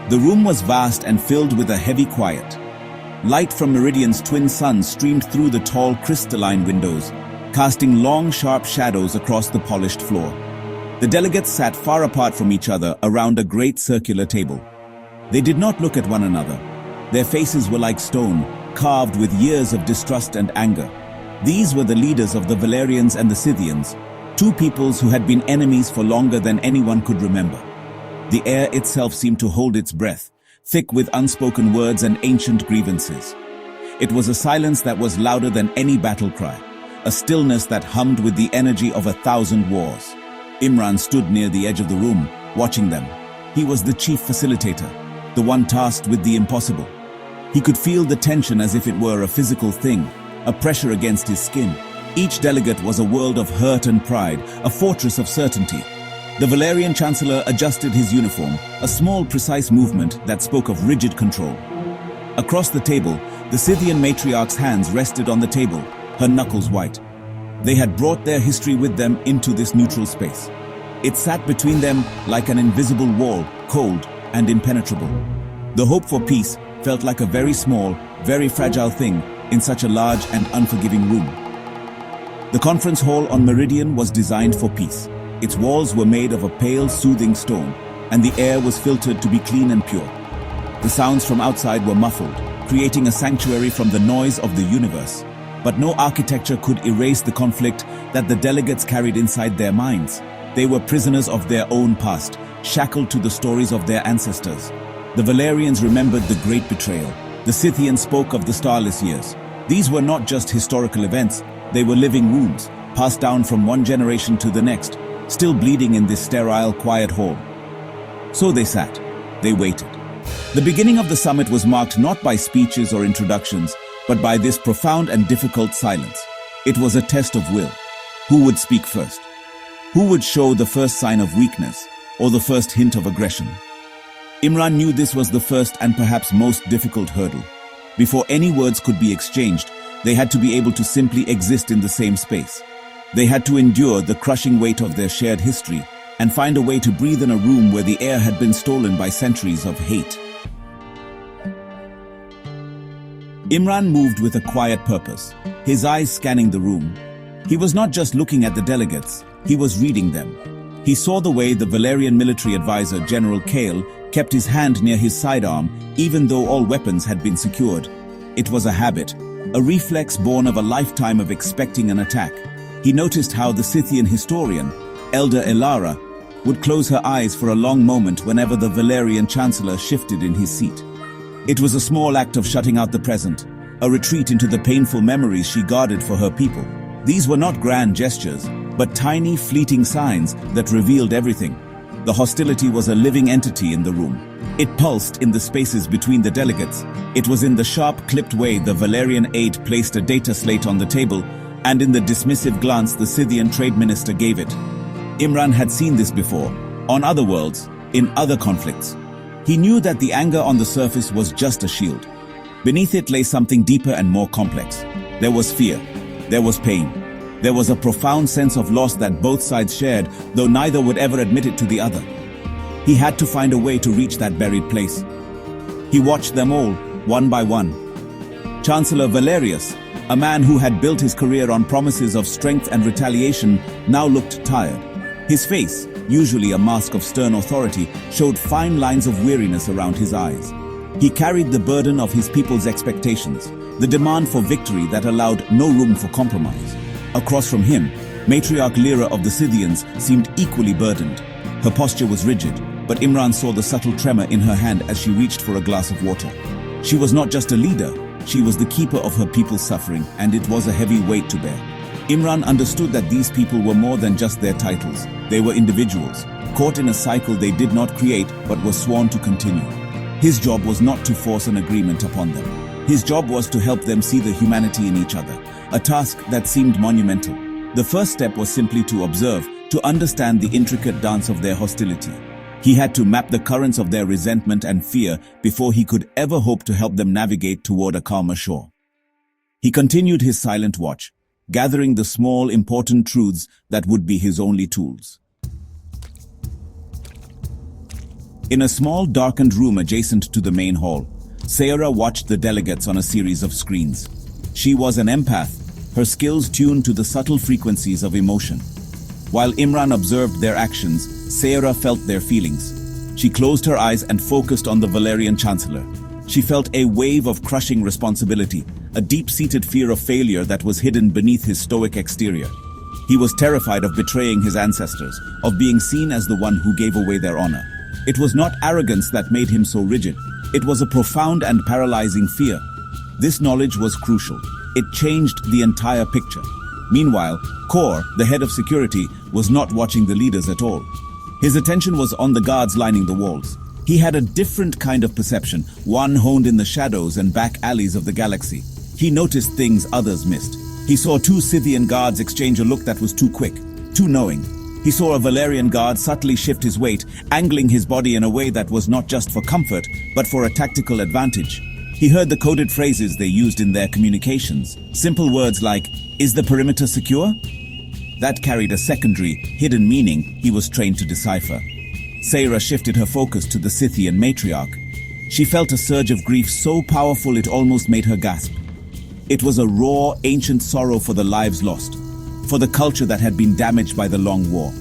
The room was vast and filled with a heavy quiet. Light from Meridian's twin suns streamed through the tall crystalline windows, casting long, sharp shadows across the polished floor. The delegates sat far apart from each other around a great circular table. They did not look at one another. Their faces were like stone, carved with years of distrust and anger. These were the leaders of the Valerians and the Scythians, two peoples who had been enemies for longer than anyone could remember. The air itself seemed to hold its breath, thick with unspoken words and ancient grievances. It was a silence that was louder than any battle cry, a stillness that hummed with the energy of 1,000 wars. Imran stood near the edge of the room, watching them. He was the chief facilitator, the one tasked with the impossible. He could feel the tension as if it were a physical thing, a pressure against his skin. Each delegate was a world of hurt and pride, a fortress of certainty. The Valerian chancellor adjusted his uniform, a small, precise movement that spoke of rigid control. Across the table, the Scythian matriarch's hands rested on the table, her knuckles white. They had brought their history with them into this neutral space. It sat between them like an invisible wall, cold and impenetrable. The hope for peace felt like a very small, very fragile thing in such a large and unforgiving room. The conference hall on Meridian was designed for peace. Its walls were made of a pale, soothing stone, and the air was filtered to be clean and pure. The sounds from outside were muffled, creating a sanctuary from the noise of the universe. But no architecture could erase the conflict that the delegates carried inside their minds. They were prisoners of their own past, shackled to the stories of their ancestors. The Valerians remembered the great betrayal. The Scythians spoke of the starless years. These were not just historical events, they were living wounds, passed down from one generation to the next, still bleeding in this sterile, quiet hall. So they sat. They waited. The beginning of the summit was marked not by speeches or introductions, but by this profound and difficult silence. It was a test of will. Who would speak first? Who would show the first sign of weakness, or the first hint of aggression? Imran knew this was the first and perhaps most difficult hurdle. Before any words could be exchanged, they had to be able to simply exist in the same space. They had to endure the crushing weight of their shared history and find a way to breathe in a room where the air had been stolen by centuries of hate. Imran moved with a quiet purpose, his eyes scanning the room. He was not just looking at the delegates, he was reading them. He saw the way the Valerian military advisor, General Kale, kept his hand near his sidearm, even though all weapons had been secured. It was a habit, a reflex born of a lifetime of expecting an attack. He noticed how the Scythian historian, Elder Elara, would close her eyes for a long moment whenever the Valerian chancellor shifted in his seat. It was a small act of shutting out the present, a retreat into the painful memories she guarded for her people. These were not grand gestures, but tiny, fleeting signs that revealed everything. The hostility was a living entity in the room. It pulsed in the spaces between the delegates. It was in the sharp, clipped way the Valerian aide placed a data slate on the table, and in the dismissive glance the Scythian trade minister gave it. Imran had seen this before, on other worlds, in other conflicts. He knew that the anger on the surface was just a shield. Beneath it lay something deeper and more complex. There was fear. There was pain. There was a profound sense of loss that both sides shared, though neither would ever admit it to the other. He had to find a way to reach that buried place. He watched them all, one by one. Chancellor Valerius, a man who had built his career on promises of strength and retaliation, now looked tired. His face, usually a mask of stern authority, showed fine lines of weariness around his eyes. He carried the burden of his people's expectations, the demand for victory that allowed no room for compromise. Across from him, Matriarch Lyra of the Scythians seemed equally burdened. Her posture was rigid, but Imran saw the subtle tremor in her hand as she reached for a glass of water. She was not just a leader, she was the keeper of her people's suffering, and it was a heavy weight to bear. Imran understood that these people were more than just their titles. They were individuals, caught in a cycle they did not create but were sworn to continue. His job was not to force an agreement upon them. His job was to help them see the humanity in each other, a task that seemed monumental. The first step was simply to observe, to understand the intricate dance of their hostility. He had to map the currents of their resentment and fear before he could ever hope to help them navigate toward a calmer shore. He continued his silent watch, gathering the small, important truths that would be his only tools. In a small, darkened room adjacent to the main hall, Sayara watched the delegates on a series of screens. She was an empath, her skills tuned to the subtle frequencies of emotion. While Imran observed their actions, Sayara felt their feelings. She closed her eyes and focused on the Valerian Chancellor. She felt a wave of crushing responsibility, a deep-seated fear of failure that was hidden beneath his stoic exterior. He was terrified of betraying his ancestors, of being seen as the one who gave away their honor. It was not arrogance that made him so rigid. It was a profound and paralyzing fear. This knowledge was crucial. It changed the entire picture. Meanwhile, Kor, the head of security, was not watching the leaders at all. His attention was on the guards lining the walls. He had a different kind of perception, one honed in the shadows and back alleys of the galaxy. He noticed things others missed. He saw two Scythian guards exchange a look that was too quick, too knowing. He saw a Valerian guard subtly shift his weight, angling his body in a way that was not just for comfort, but for a tactical advantage. He heard the coded phrases they used in their communications. Simple words like, "Is the perimeter secure?" That carried a secondary, hidden meaning he was trained to decipher. Sayara shifted her focus to the Scythian matriarch. She felt a surge of grief so powerful it almost made her gasp. It was a raw, ancient sorrow for the lives lost, for the culture that had been damaged by the long war.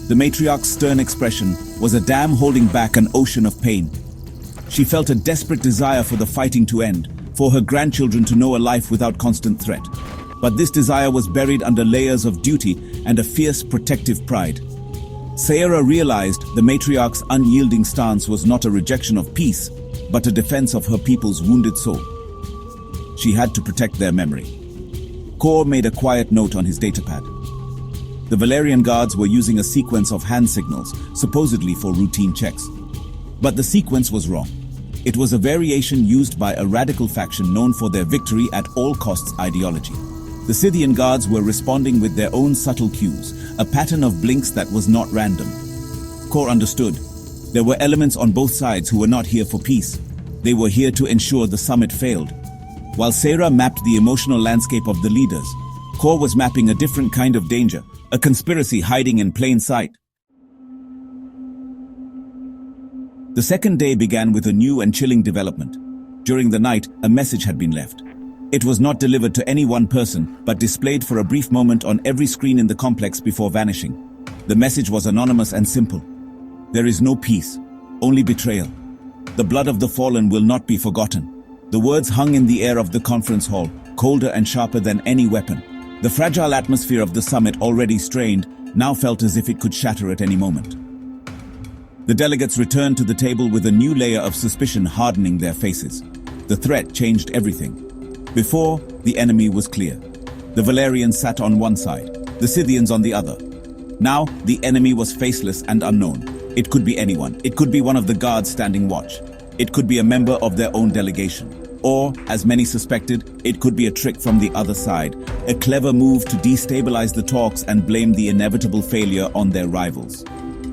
The matriarch's stern expression was a dam holding back an ocean of pain. She felt a desperate desire for the fighting to end, for her grandchildren to know a life without constant threat. But this desire was buried under layers of duty and a fierce protective pride. Sayara realized the matriarch's unyielding stance was not a rejection of peace, but a defense of her people's wounded soul. She had to protect their memory. Kor made a quiet note on his datapad. The Valerian guards were using a sequence of hand signals, supposedly for routine checks. But the sequence was wrong. It was a variation used by a radical faction known for their victory at all costs ideology. The Scythian guards were responding with their own subtle cues, a pattern of blinks that was not random. Kor understood. There were elements on both sides who were not here for peace. They were here to ensure the summit failed. While Sayara mapped the emotional landscape of the leaders, Kor was mapping a different kind of danger, a conspiracy hiding in plain sight. The second day began with a new and chilling development. During the night, a message had been left. It was not delivered to any one person, but displayed for a brief moment on every screen in the complex before vanishing. The message was anonymous and simple. There is no peace, only betrayal. The blood of the fallen will not be forgotten. The words hung in the air of the conference hall, colder and sharper than any weapon. The fragile atmosphere of the summit, already strained, now felt as if it could shatter at any moment. The delegates returned to the table with a new layer of suspicion hardening their faces. The threat changed everything. Before, the enemy was clear. The Valerians sat on one side, the Scythians on the other. Now, the enemy was faceless and unknown. It could be anyone. It could be one of the guards standing watch. It could be a member of their own delegation. Or, as many suspected, it could be a trick from the other side, a clever move to destabilize the talks and blame the inevitable failure on their rivals.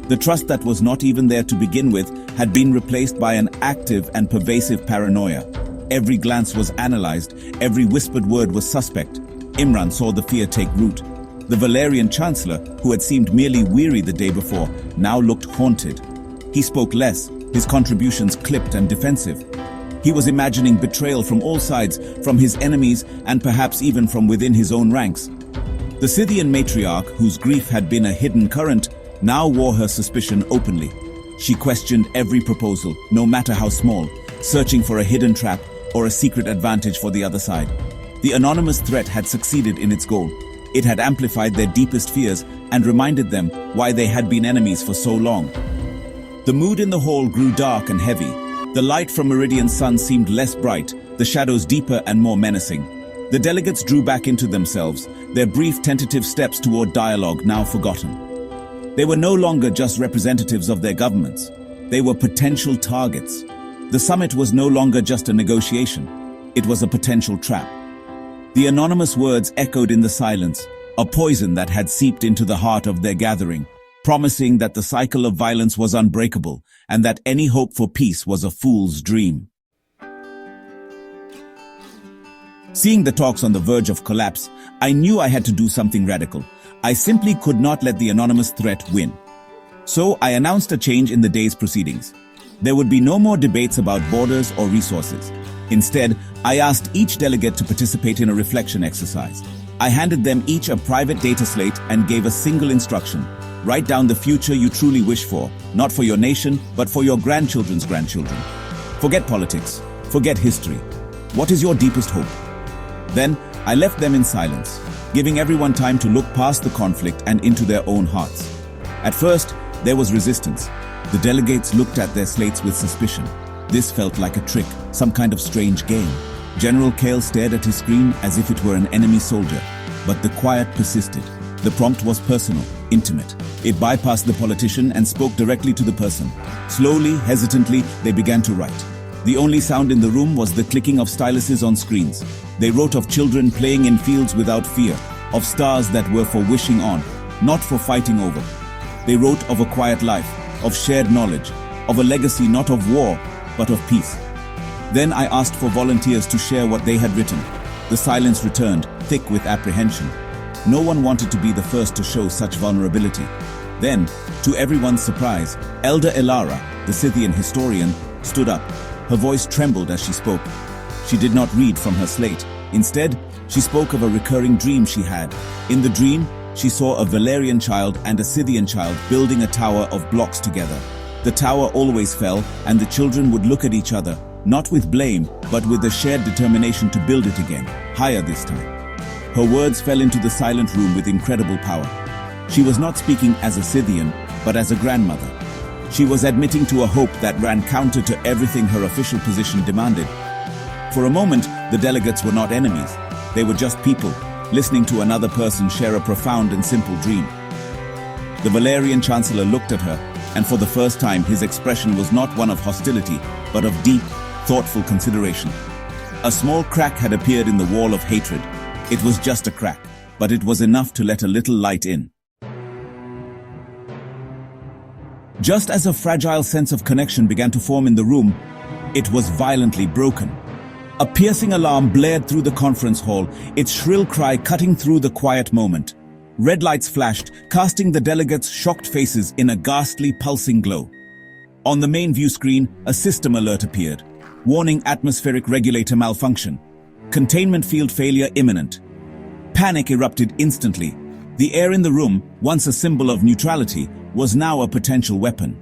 The trust that was not even there to begin with had been replaced by an active and pervasive paranoia. Every glance was analyzed, every whispered word was suspect. Imran saw the fear take root. The Valerian Chancellor, who had seemed merely weary the day before, now looked haunted. He spoke less, his contributions clipped and defensive. He was imagining betrayal from all sides, from his enemies and perhaps even from within his own ranks. The Scythian matriarch, whose grief had been a hidden current, now wore her suspicion openly. She questioned every proposal, no matter how small, searching for a hidden trap or a secret advantage for the other side. The anonymous threat had succeeded in its goal. It had amplified their deepest fears and reminded them why they had been enemies for so long. The mood in the hall grew dark and heavy. The light from Meridian's sun seemed less bright, the shadows deeper and more menacing. The delegates drew back into themselves, their brief tentative steps toward dialogue now forgotten. They were no longer just representatives of their governments. They were potential targets. The summit was no longer just a negotiation. It was a potential trap. The anonymous words echoed in the silence, a poison that had seeped into the heart of their gathering, promising that the cycle of violence was unbreakable and that any hope for peace was a fool's dream. Seeing the talks on the verge of collapse, I knew I had to do something radical. I simply could not let the anonymous threat win. So I announced a change in the day's proceedings. There would be no more debates about borders or resources. Instead, I asked each delegate to participate in a reflection exercise. I handed them each a private data slate and gave a single instruction. Write down the future you truly wish for, not for your nation, but for your grandchildren's grandchildren. Forget politics. Forget history. What is your deepest hope? Then, I left them in silence, giving everyone time to look past the conflict and into their own hearts. At first, there was resistance. The delegates looked at their slates with suspicion. This felt like a trick, some kind of strange game. General Kale stared at his screen as if it were an enemy soldier, but the quiet persisted. The prompt was personal, intimate. It bypassed the politician and spoke directly to the person. Slowly, hesitantly, they began to write. The only sound in the room was the clicking of styluses on screens. They wrote of children playing in fields without fear, of stars that were for wishing on, not for fighting over. They wrote of a quiet life, of shared knowledge, of a legacy not of war, but of peace. Then I asked for volunteers to share what they had written. The silence returned, thick with apprehension. No one wanted to be the first to show such vulnerability. Then, to everyone's surprise, Elder Elara, the Scythian historian, stood up. Her voice trembled as she spoke. She did not read from her slate. Instead, she spoke of a recurring dream she had. In the dream, she saw a Valerian child and a Scythian child building a tower of blocks together. The tower always fell, and the children would look at each other, not with blame, but with a shared determination to build it again, higher this time. Her words fell into the silent room with incredible power. She was not speaking as a Scythian, but as a grandmother. She was admitting to a hope that ran counter to everything her official position demanded. For a moment, the delegates were not enemies. They were just people, listening to another person share a profound and simple dream. The Valerian Chancellor looked at her, and for the first time his expression was not one of hostility, but of deep, thoughtful consideration. A small crack had appeared in the wall of hatred. It was just a crack, but it was enough to let a little light in. Just as a fragile sense of connection began to form in the room, it was violently broken. A piercing alarm blared through the conference hall, its shrill cry cutting through the quiet moment. Red lights flashed, casting the delegates' shocked faces in a ghastly, pulsing glow. On the main view screen, a system alert appeared, warning atmospheric regulator malfunction. Containment field failure imminent. Panic erupted instantly. The air in the room, once a symbol of neutrality, was now a potential weapon.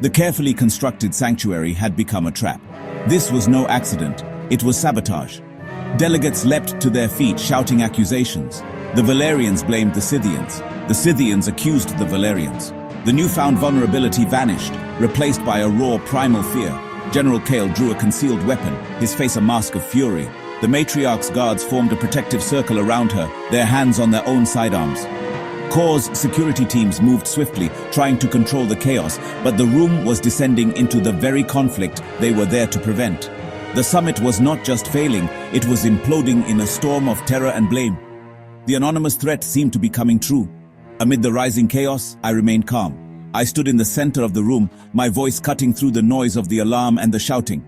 The carefully constructed sanctuary had become a trap. This was no accident. It was sabotage. Delegates leapt to their feet, shouting accusations. The Valerians blamed the Scythians. The Scythians accused the Valerians. The newfound vulnerability vanished, replaced by a raw, primal fear. General Kale drew a concealed weapon, his face a mask of fury. The matriarch's guards formed a protective circle around her, their hands on their own sidearms. Corps' security teams moved swiftly, trying to control the chaos, but the room was descending into the very conflict they were there to prevent. The summit was not just failing, it was imploding in a storm of terror and blame. The anonymous threat seemed to be coming true. Amid the rising chaos, I remained calm. I stood in the center of the room, my voice cutting through the noise of the alarm and the shouting.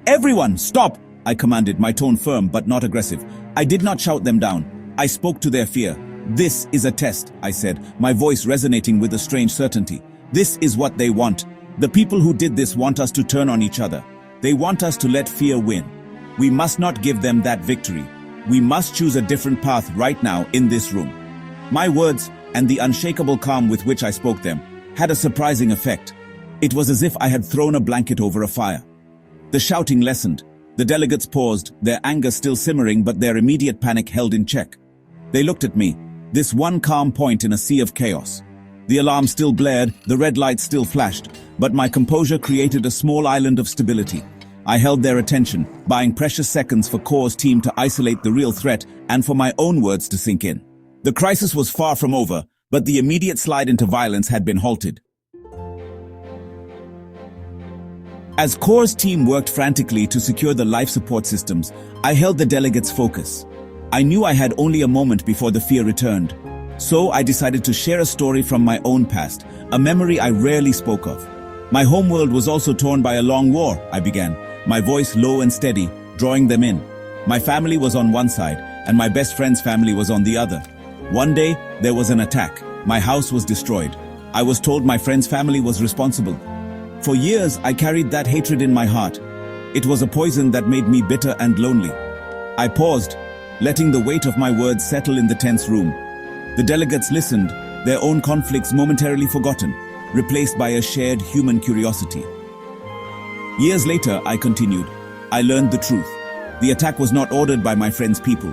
"Everyone, stop!" I commanded, my tone firm but not aggressive. I did not shout them down. I spoke to their fear. "This is a test," I said, my voice resonating with a strange certainty. "This is what they want. The people who did this want us to turn on each other. They want us to let fear win. We must not give them that victory. We must choose a different path right now in this room." My words, and the unshakable calm with which I spoke them, had a surprising effect. It was as if I had thrown a blanket over a fire. The shouting lessened. The delegates paused, their anger still simmering but their immediate panic held in check. They looked at me, this one calm point in a sea of chaos. The alarm still blared, the red lights still flashed, but my composure created a small island of stability. I held their attention, buying precious seconds for Corps' team to isolate the real threat and for my own words to sink in. The crisis was far from over, but the immediate slide into violence had been halted. As Corps' team worked frantically to secure the life support systems, I held the delegates' focus. I knew I had only a moment before the fear returned. So I decided to share a story from my own past, a memory I rarely spoke of. My homeworld was also torn by a long war, I began, my voice low and steady, drawing them in. My family was on one side, and my best friend's family was on the other. One day, there was an attack. My house was destroyed. I was told my friend's family was responsible. For years, I carried that hatred in my heart. It was a poison that made me bitter and lonely. I paused, letting the weight of my words settle in the tense room. The delegates listened, their own conflicts momentarily forgotten, replaced by a shared human curiosity. Years later, I continued. I learned the truth. The attack was not ordered by my friend's people.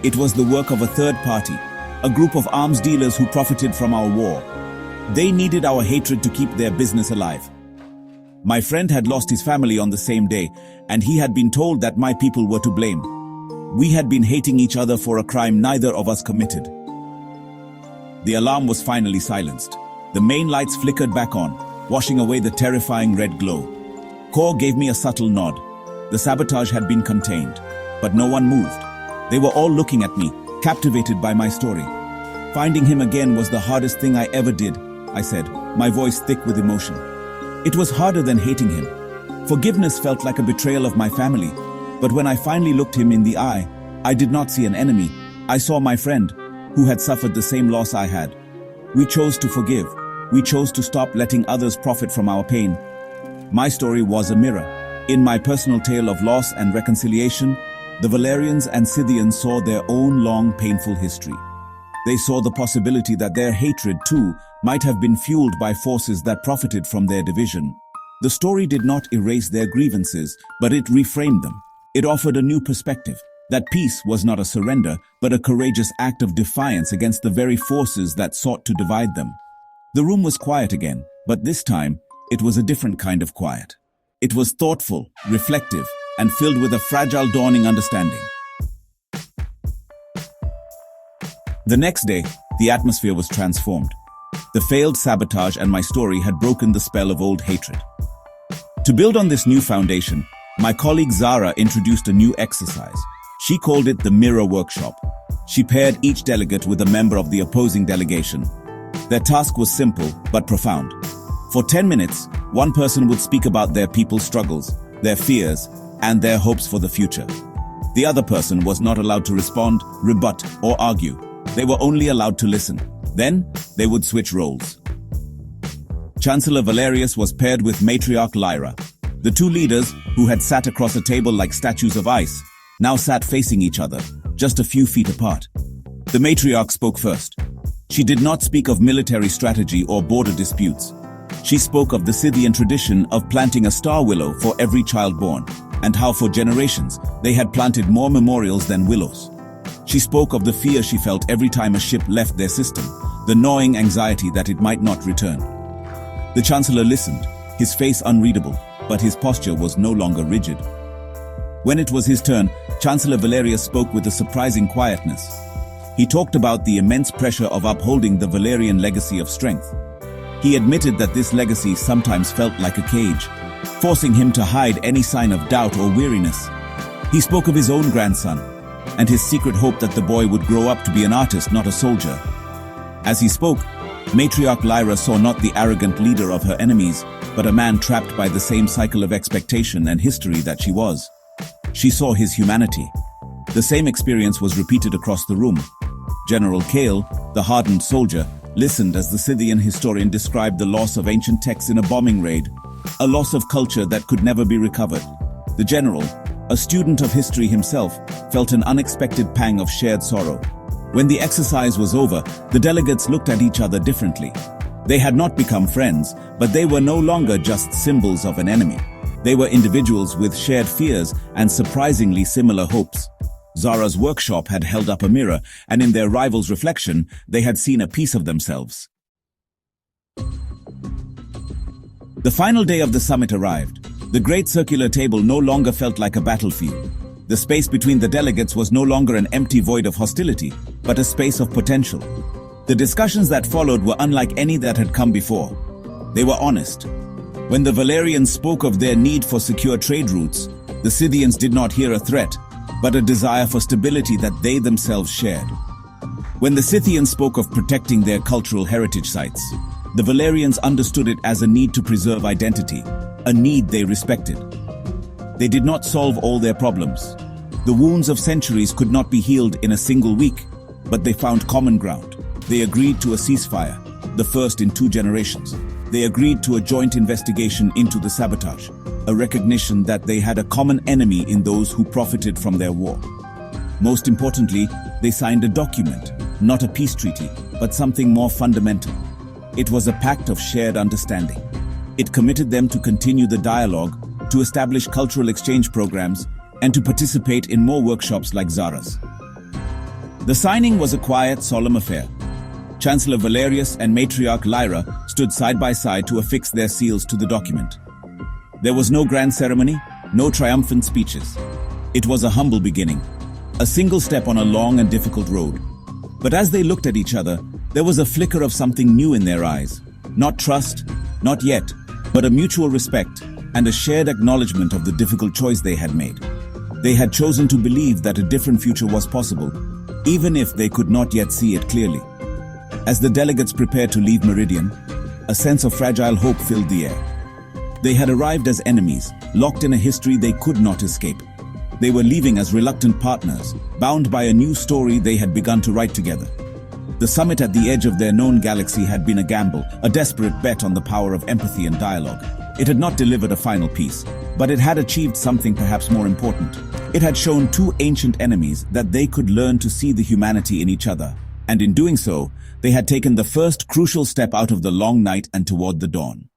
It was the work of a third party, a group of arms dealers who profited from our war. They needed our hatred to keep their business alive. My friend had lost his family on the same day, and he had been told that my people were to blame. We had been hating each other for a crime neither of us committed. The alarm was finally silenced. The main lights flickered back on, washing away the terrifying red glow. Core gave me a subtle nod. The sabotage had been contained, but no one moved. They were all looking at me, captivated by my story. Finding him again was the hardest thing I ever did, I said, my voice thick with emotion. It was harder than hating him. Forgiveness felt like a betrayal of my family, but when I finally looked him in the eye, I did not see an enemy. I saw my friend, who had suffered the same loss I had. We chose to forgive. We chose to stop letting others profit from our pain. My story was a mirror. In my personal tale of loss and reconciliation, the Valerians and Scythians saw their own long, painful history. They saw the possibility that their hatred, too, might have been fueled by forces that profited from their division. The story did not erase their grievances, but it reframed them. It offered a new perspective, that peace was not a surrender, but a courageous act of defiance against the very forces that sought to divide them. The room was quiet again, but this time, it was a different kind of quiet. It was thoughtful, reflective, and filled with a fragile dawning understanding. The next day, the atmosphere was transformed. The failed sabotage and my story had broken the spell of old hatred. To build on this new foundation, my colleague Zara introduced a new exercise. She called it the Mirror Workshop. She paired each delegate with a member of the opposing delegation. Their task was simple but profound. For 10 minutes, one person would speak about their people's struggles, their fears, and their hopes for the future. The other person was not allowed to respond, rebut, or argue. They were only allowed to listen. Then, they would switch roles. Chancellor Valerius was paired with Matriarch Lyra. The two leaders, who had sat across a table like statues of ice, now sat facing each other, just a few feet apart. The matriarch spoke first. She did not speak of military strategy or border disputes. She spoke of the Scythian tradition of planting a star willow for every child born, and how for generations they had planted more memorials than willows. She spoke of the fear she felt every time a ship left their system, the gnawing anxiety that it might not return. The Chancellor listened, his face unreadable, but his posture was no longer rigid. When it was his turn, Chancellor Valerius spoke with a surprising quietness. He talked about the immense pressure of upholding the Valerian legacy of strength. He admitted that this legacy sometimes felt like a cage, forcing him to hide any sign of doubt or weariness. He spoke of his own grandson, and his secret hope that the boy would grow up to be an artist, not a soldier. As he spoke, Matriarch Lyra saw not the arrogant leader of her enemies, but a man trapped by the same cycle of expectation and history that she was. She saw his humanity. The same experience was repeated across the room. General Kale, the hardened soldier, listened as the Scythian historian described the loss of ancient texts in a bombing raid, a loss of culture that could never be recovered. The general, a student of history himself, felt an unexpected pang of shared sorrow. When the exercise was over, the delegates looked at each other differently. They had not become friends, but they were no longer just symbols of an enemy. They were individuals with shared fears and surprisingly similar hopes. Zara's workshop had held up a mirror, and in their rival's reflection, they had seen a piece of themselves. The final day of the summit arrived. The great circular table no longer felt like a battlefield. The space between the delegates was no longer an empty void of hostility, but a space of potential. The discussions that followed were unlike any that had come before. They were honest. When the Valerians spoke of their need for secure trade routes, the Scythians did not hear a threat, but a desire for stability that they themselves shared. When the Scythians spoke of protecting their cultural heritage sites, the Valerians understood it as a need to preserve identity, a need they respected. They did not solve all their problems. The wounds of centuries could not be healed in a single week, but they found common ground. They agreed to a ceasefire, the first in 2 generations. They agreed to a joint investigation into the sabotage, a recognition that they had a common enemy in those who profited from their war. Most importantly, they signed a document, not a peace treaty, but something more fundamental. It was a pact of shared understanding. It committed them to continue the dialogue, to establish cultural exchange programs, and to participate in more workshops like Zara's. The signing was a quiet, solemn affair. Chancellor Valerius and Matriarch Lyra stood side by side to affix their seals to the document. There was no grand ceremony, no triumphant speeches. It was a humble beginning, a single step on a long and difficult road. But as they looked at each other, there was a flicker of something new in their eyes. Not trust, not yet, but a mutual respect and a shared acknowledgement of the difficult choice they had made. They had chosen to believe that a different future was possible, even if they could not yet see it clearly. As the delegates prepared to leave Meridian, a sense of fragile hope filled the air. They had arrived as enemies, locked in a history they could not escape. They were leaving as reluctant partners, bound by a new story they had begun to write together. The summit at the edge of their known galaxy had been a gamble, a desperate bet on the power of empathy and dialogue. It had not delivered a final peace, but it had achieved something perhaps more important. It had shown 2 ancient enemies that they could learn to see the humanity in each other, and in doing so, they had taken the first crucial step out of the long night and toward the dawn.